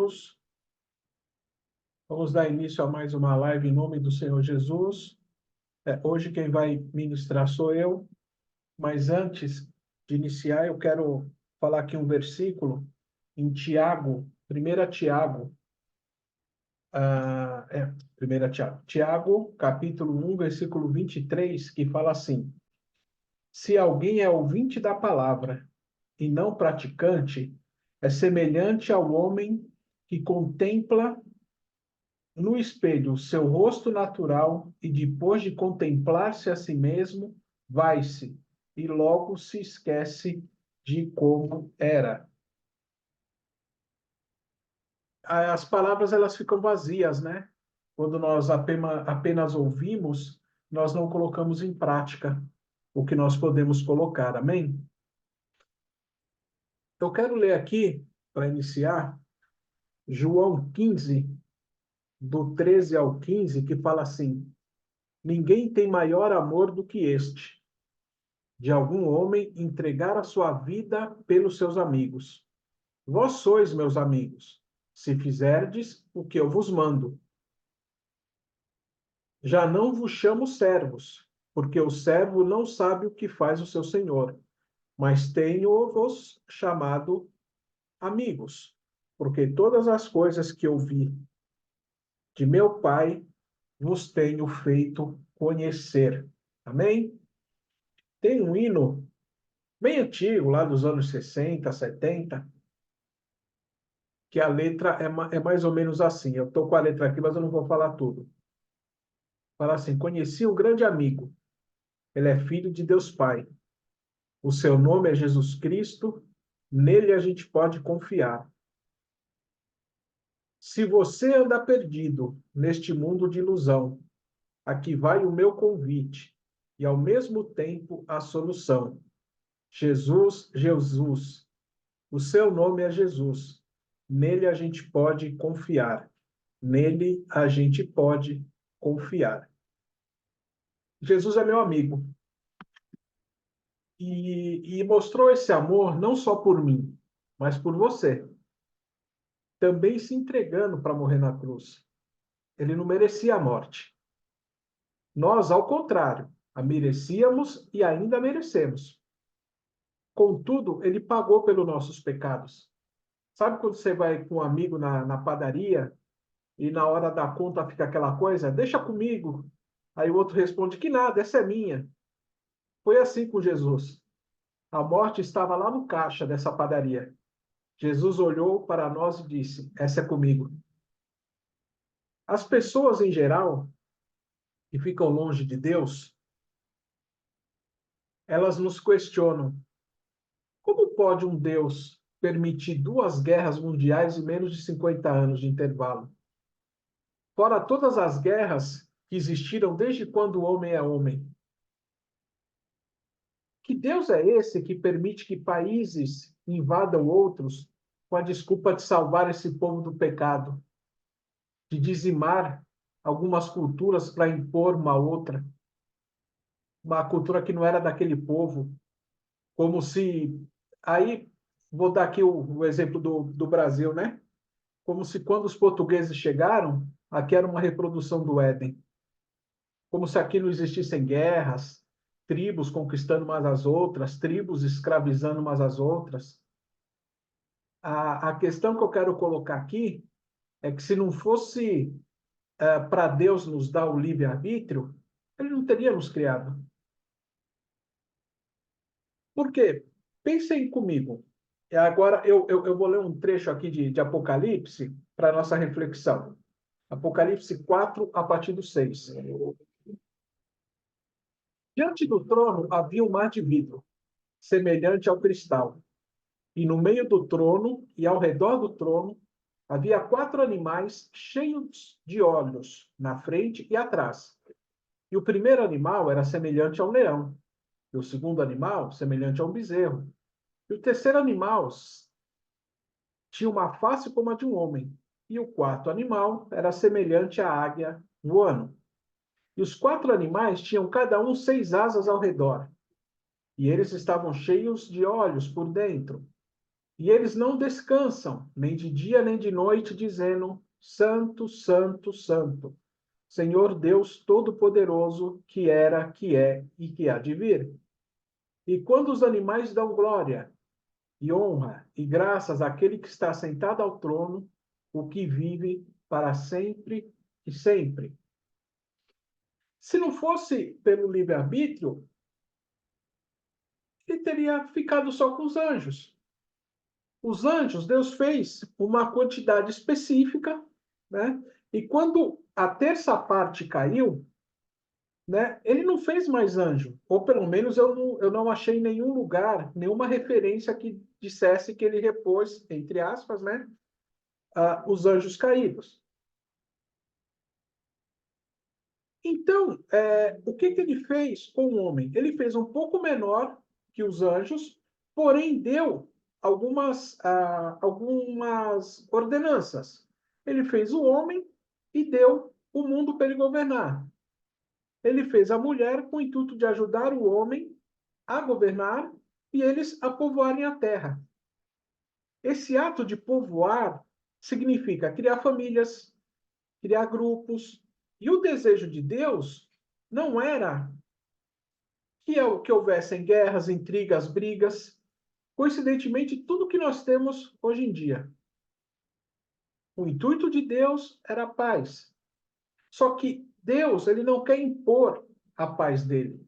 Jesus. Vamos dar início a mais uma live em nome do Senhor Jesus. Hoje quem vai ministrar sou eu, mas antes de iniciar, eu quero falar aqui um versículo em Tiago, 1 Tiago, 1 Tiago, Tiago, capítulo 1, versículo 23, que fala assim: Se alguém é ouvinte da palavra e não praticante, é semelhante ao homem que contempla no espelho o seu rosto natural e depois de contemplar-se a si mesmo, vai-se e logo se esquece de como era. As palavras elas ficam vazias, né? Quando nós apenas ouvimos, nós não colocamos em prática o que nós podemos colocar. Amém? Eu quero ler aqui, para iniciar, João 15, do 13 ao 15, que fala assim: Ninguém tem maior amor do que este, de algum homem entregar a sua vida pelos seus amigos. Vós sois meus amigos, se fizerdes o que eu vos mando. Já não vos chamo servos, porque o servo não sabe o que faz o seu senhor, mas tenho-vos chamado amigos, porque todas as coisas que ouvi de meu Pai vos tenho feito conhecer. Amém? Tem um hino bem antigo, lá dos anos 60, 70, que a letra é mais ou menos assim. Eu estou com a letra aqui, mas eu não vou falar tudo. Fala assim: Conheci um grande amigo. Ele é filho de Deus Pai. O seu nome é Jesus Cristo. Nele a gente pode confiar. Se você anda perdido neste mundo de ilusão, aqui vai o meu convite e, ao mesmo tempo, a solução. Jesus, Jesus. O seu nome é Jesus. Nele a gente pode confiar. Nele a gente pode confiar. Jesus é meu amigo. E mostrou esse amor não só por mim, mas por você. Também se entregando para morrer na cruz. Ele não merecia a morte. Nós, ao contrário, a merecíamos e ainda merecemos. Contudo, ele pagou pelos nossos pecados. Sabe quando você vai com um amigo na padaria e na hora da conta fica aquela coisa? Deixa comigo. Aí o outro responde que nada, essa é minha. Foi assim com Jesus. A morte estava lá no caixa dessa padaria. Jesus olhou para nós e disse: Essa é comigo. As pessoas, em geral, que ficam longe de Deus, elas nos questionam: como pode um Deus permitir 2 guerras mundiais em menos de 50 anos de intervalo? Fora todas as guerras que existiram desde quando o homem é homem. Que Deus é esse que permite que países invadam outros com a desculpa de salvar esse povo do pecado, de dizimar algumas culturas para impor uma outra, uma cultura que não era daquele povo, como se... Aí, vou dar aqui o exemplo do Brasil, né? Como se quando os portugueses chegaram, aqui era uma reprodução do Éden. Como se aqui não existissem guerras, tribos conquistando umas às outras, tribos escravizando umas às outras. A questão que eu quero colocar aqui é que se não fosse para Deus nos dar o livre-arbítrio, ele não teria nos criado. Por quê? Pensem comigo. Agora eu vou ler um trecho aqui de Apocalipse para nossa reflexão. Apocalipse 4, a partir do 6. Diante do trono havia um mar de vidro, semelhante ao cristal. E no meio do trono e ao redor do trono havia 4 animais cheios de olhos, na frente e atrás. E o primeiro animal era semelhante a um leão, e o segundo animal semelhante a um bezerro. E o terceiro animal tinha uma face como a de um homem, e o quarto animal era semelhante à águia voando. E os 4 animais tinham cada um 6 asas ao redor, e eles estavam cheios de olhos por dentro, E eles não descansam, nem de dia nem de noite, dizendo: Santo, Santo, Santo, Senhor Deus Todo-Poderoso, que era, que é e que há de vir. E quando os animais dão glória e honra e graças àquele que está sentado ao trono, o que vive para sempre e sempre. Se não fosse pelo livre-arbítrio, ele teria ficado só com os anjos. Os anjos, Deus fez uma quantidade específica, né? E quando a terça parte caiu, né, ele não fez mais anjo, ou pelo menos eu não achei nenhum lugar, nenhuma referência que dissesse que ele repôs, entre aspas, né, os anjos caídos. Então, o que ele fez com o homem? Ele fez um pouco menor que os anjos, porém deu algumas ordenanças. Ele fez o homem e deu o mundo para ele governar. Ele fez a mulher com o intuito de ajudar o homem a governar e eles a povoarem a terra. Esse ato de povoar significa criar famílias, criar grupos. E o desejo de Deus não era que houvessem guerras, intrigas, brigas. Coincidentemente, tudo que nós temos hoje em dia. O intuito de Deus era a paz. Só que Deus, ele não quer impor a paz dele.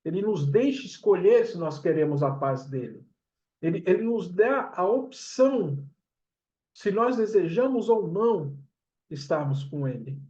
Ele nos deixa escolher se nós queremos a paz dele. Ele nos dá a opção se nós desejamos ou não estarmos com ele.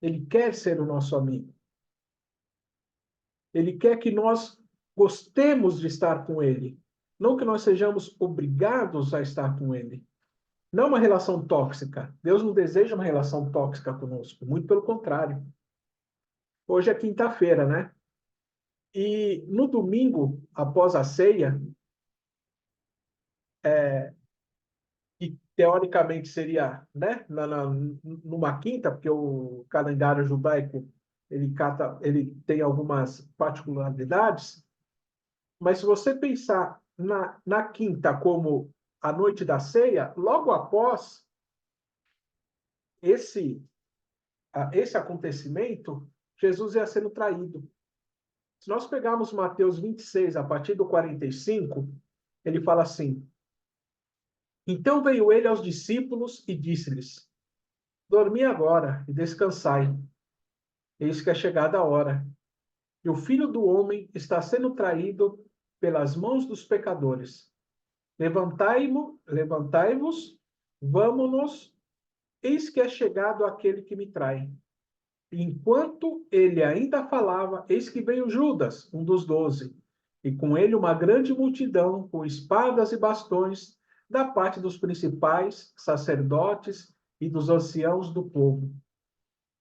Ele quer ser o nosso amigo. Ele quer que nós gostemos de estar com ele. Não que nós sejamos obrigados a estar com ele. Não uma relação tóxica. Deus não deseja uma relação tóxica conosco. Muito pelo contrário. Hoje é quinta-feira, né? E no domingo, após a ceia, que teoricamente seria, né, numa quinta, porque o calendário judaico ele tem algumas particularidades, mas se você pensar na quinta como a noite da ceia, logo após esse, esse acontecimento, Jesus ia sendo traído. Se nós pegarmos Mateus 26, a partir do 45, ele fala assim: Então veio ele aos discípulos e disse-lhes: Dormi agora e descansai. Eis que é chegada a hora. E o Filho do Homem está sendo traído pelas mãos dos pecadores. Levantai-vos, vamo-nos, eis que é chegado aquele que me trai. E enquanto ele ainda falava, eis que veio Judas, um dos 12, e com ele uma grande multidão, com espadas e bastões, da parte dos principais sacerdotes e dos anciãos do povo.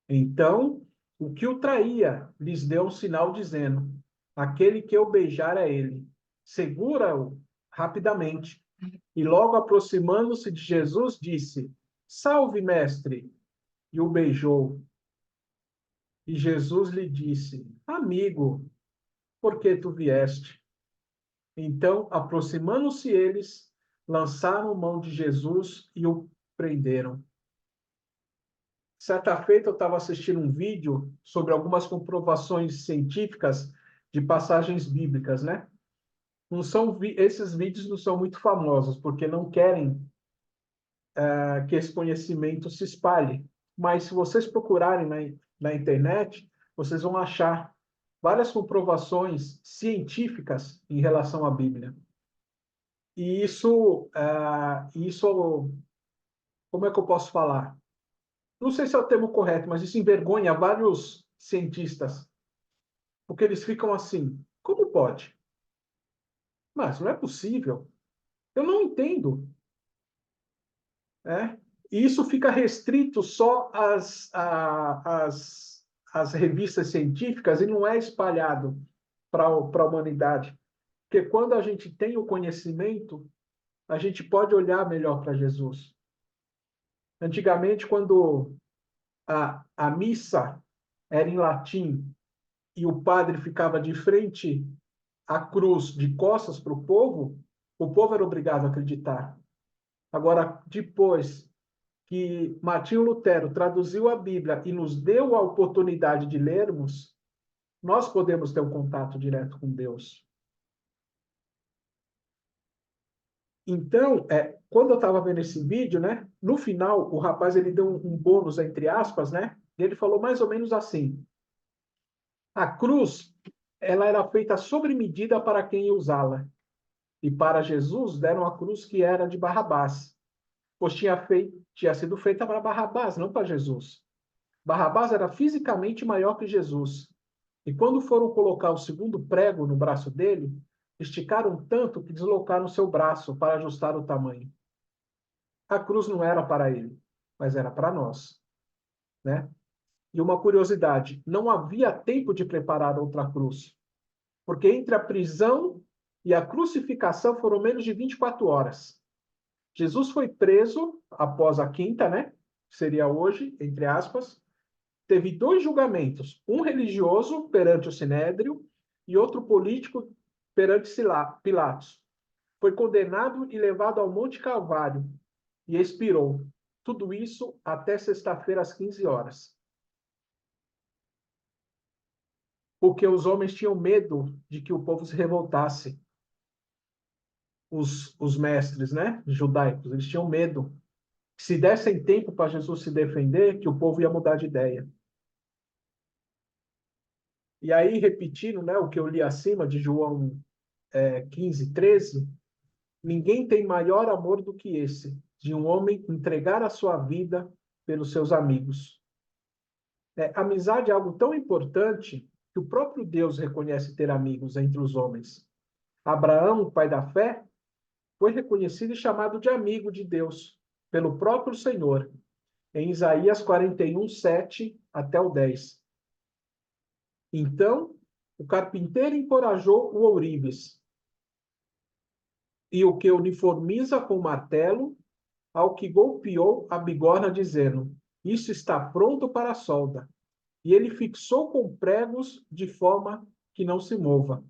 Então, o que o traía lhes deu um sinal dizendo: Aquele que eu beijar é ele. Segura-o rapidamente. E logo aproximando-se de Jesus, disse: Salve, mestre! E o beijou. E Jesus lhe disse: Amigo, por que tu vieste? Então, aproximando-se eles, lançaram mão de Jesus e o prenderam. Certa feita, eu estava assistindo um vídeo sobre algumas comprovações científicas de passagens bíblicas, né? Não são esses vídeos não são muito famosos, porque não querem que esse conhecimento se espalhe. Mas se vocês procurarem na internet, vocês vão achar várias comprovações científicas em relação à Bíblia. E isso, como é que eu posso falar? Não sei se é o termo correto, mas isso envergonha vários cientistas, porque eles ficam assim: como pode? Mas não é possível. Eu não entendo. Né? E isso fica restrito só às revistas científicas e não é espalhado para a humanidade. Porque quando a gente tem o conhecimento, a gente pode olhar melhor para Jesus. Antigamente, quando a missa era em latim e o padre ficava de frente à cruz, de costas para o povo, O povo era obrigado a acreditar. Agora, depois que Martinho Lutero traduziu a Bíblia e nos deu a oportunidade de lermos, nós podemos ter um contato direto com Deus. Então, quando eu estava vendo esse vídeo, né, no final, o rapaz ele deu um bônus, entre aspas, né, e ele falou mais ou menos assim: a cruz, ela era feita sobre medida para quem ia usá-la. E para Jesus deram a cruz que era de Barrabás, pois tinha sido feita para Barrabás, não para Jesus. Barrabás era fisicamente maior que Jesus. E quando foram colocar o segundo prego no braço dele, esticaram tanto que deslocaram seu braço para ajustar o tamanho. A cruz não era para ele, mas era para nós, né? E uma curiosidade, não havia tempo de preparar outra cruz, porque entre a prisão e a crucificação foram menos de 24 horas. Jesus foi preso após a quinta, né? Seria hoje, entre aspas. Teve dois julgamentos, um religioso perante o Sinédrio e outro político perante Pilatos. Foi condenado e levado ao Monte Calvário e expirou. Tudo isso até sexta-feira às 15 horas. Porque os homens tinham medo de que o povo se revoltasse. Os mestres, né, judaicos, eles tinham medo. Se dessem tempo para Jesus se defender, que o povo ia mudar de ideia. E aí, repetindo, né, o que eu li acima de João 15, 13, ninguém tem maior amor do que esse, de um homem entregar a sua vida pelos seus amigos. Amizade é algo tão importante que o próprio Deus reconhece ter amigos entre os homens. Abraão, pai da fé, foi reconhecido e chamado de amigo de Deus pelo próprio Senhor, em Isaías 41, 7 até o 10. Então, o carpinteiro encorajou o ourives, e o que uniformiza com o martelo, ao que golpeou a bigorna, dizendo: isso está pronto para a solda. E ele fixou com pregos de forma que não se mova.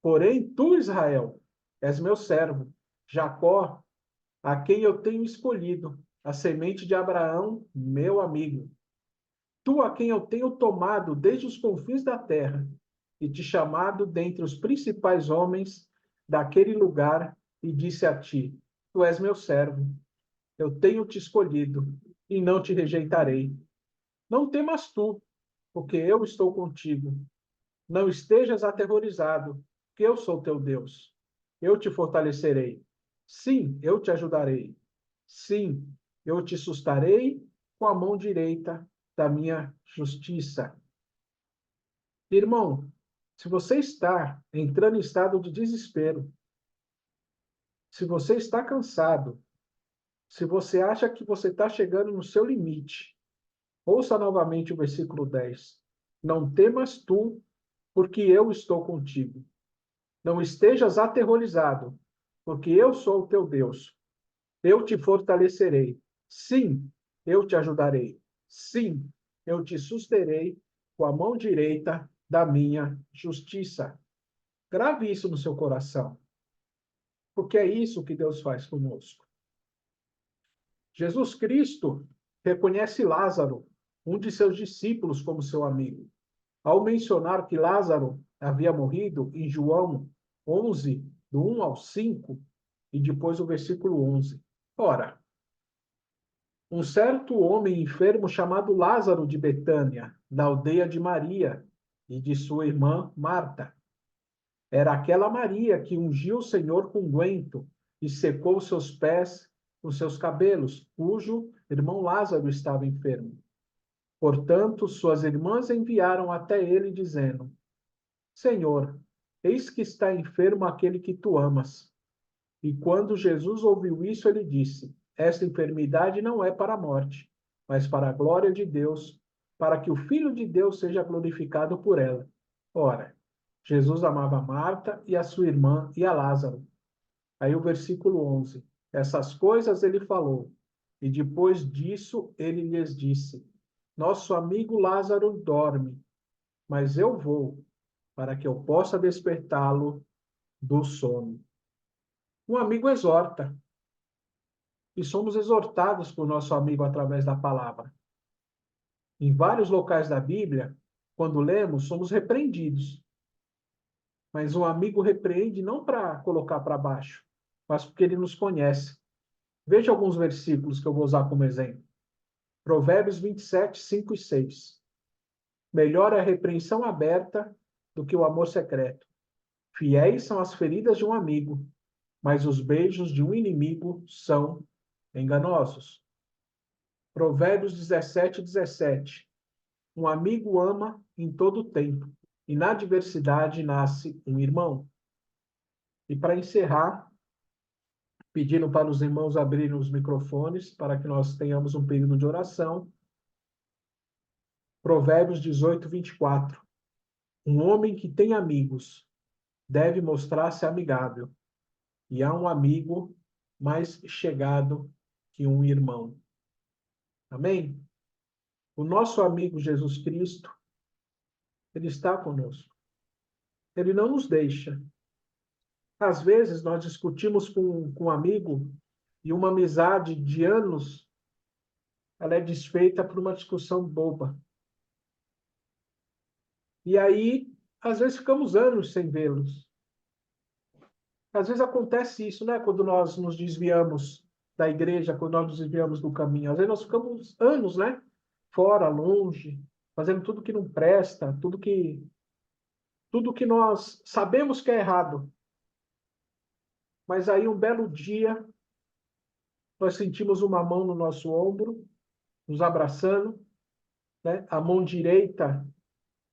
Porém, tu, Israel, és meu servo, Jacó, a quem eu tenho escolhido, a semente de Abraão, meu amigo. Tu, a quem eu tenho tomado desde os confins da terra, e te chamado dentre os principais homens daquele lugar, e disse a ti: tu és meu servo, eu tenho te escolhido, e não te rejeitarei. Não temas tu, porque eu estou contigo. Não estejas aterrorizado, que eu sou teu Deus. Eu te fortalecerei. Sim, eu te ajudarei. Sim, eu te sustarei com a mão direita da minha justiça. Irmão, se você está entrando em estado de desespero, se você está cansado, se você acha que você está chegando no seu limite, ouça novamente o versículo 10. Não temas tu, porque eu estou contigo. Não estejas aterrorizado, porque eu sou o teu Deus. Eu te fortalecerei. Sim, eu te ajudarei. Sim, eu te susterei com a mão direita da minha justiça. Grave isso no seu coração, porque é isso que Deus faz conosco. Jesus Cristo reconhece Lázaro, um de seus discípulos, como seu amigo. Ao mencionar que Lázaro havia morrido, em João 11, do 1 ao 5, e depois o versículo 11. Ora, um certo homem enfermo chamado Lázaro de Betânia, da aldeia de Maria e de sua irmã Marta. Era aquela Maria que ungiu o Senhor com unguento e secou seus pés com seus cabelos, cujo irmão Lázaro estava enfermo. Portanto, suas irmãs enviaram até ele, dizendo: Senhor, eis que está enfermo aquele que tu amas. E quando Jesus ouviu isso, ele disse: esta enfermidade não é para a morte, mas para a glória de Deus, para que o Filho de Deus seja glorificado por ela. Ora, Jesus amava Marta e a sua irmã e a Lázaro. Aí o versículo 11. Essas coisas ele falou, e depois disso ele lhes disse: nosso amigo Lázaro dorme, mas eu vou, para que eu possa despertá-lo do sono. Um amigo exorta, e somos exortados por nosso amigo através da palavra. Em vários locais da Bíblia, quando lemos, somos repreendidos. Mas um amigo repreende não para colocar para baixo, mas porque ele nos conhece. Veja alguns versículos que eu vou usar como exemplo. Provérbios 27, 5 e 6. Melhor é a repreensão aberta do que o amor secreto. Fiéis são as feridas de um amigo, mas os beijos de um inimigo são enganosos. Provérbios 17, 17. Um amigo ama em todo o tempo, e na adversidade nasce um irmão. E para encerrar, pedindo para os irmãos abrirem os microfones para que nós tenhamos um período de oração. Provérbios 18, 24. Um homem que tem amigos deve mostrar-se amigável, e há um amigo mais chegado que um irmão. Amém? O nosso amigo Jesus Cristo, ele está conosco. Ele não nos deixa. Às vezes, nós discutimos com um amigo e uma amizade de anos, ela é desfeita por uma discussão boba. E aí, às vezes, ficamos anos sem vê-los. Às vezes acontece isso, né? Quando nós nos desviamos da igreja, quando nós nos desviamos do caminho. Às vezes nós ficamos anos, né? Fora, longe, fazendo tudo que não presta, tudo que nós sabemos que é errado. Mas aí, um belo dia, nós sentimos uma mão no nosso ombro, nos abraçando, né? A mão direita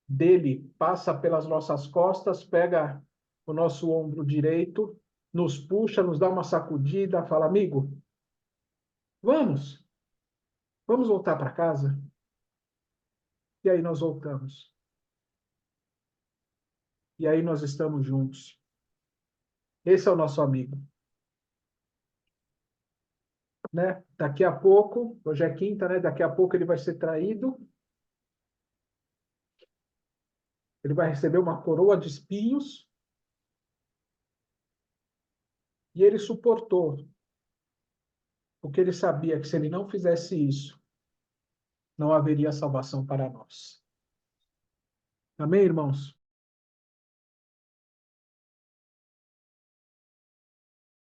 dele passa pelas nossas costas, pega o nosso ombro direito, nos puxa, nos dá uma sacudida, fala, amigo, vamos, vamos voltar para casa? E aí nós voltamos. E aí nós estamos juntos. Esse é o nosso amigo. Né? Daqui a pouco, hoje é quinta, né? Daqui a pouco ele vai ser traído. Ele vai receber uma coroa de espinhos. E ele suportou, porque ele sabia que se ele não fizesse isso, não haveria salvação para nós. Amém, irmãos?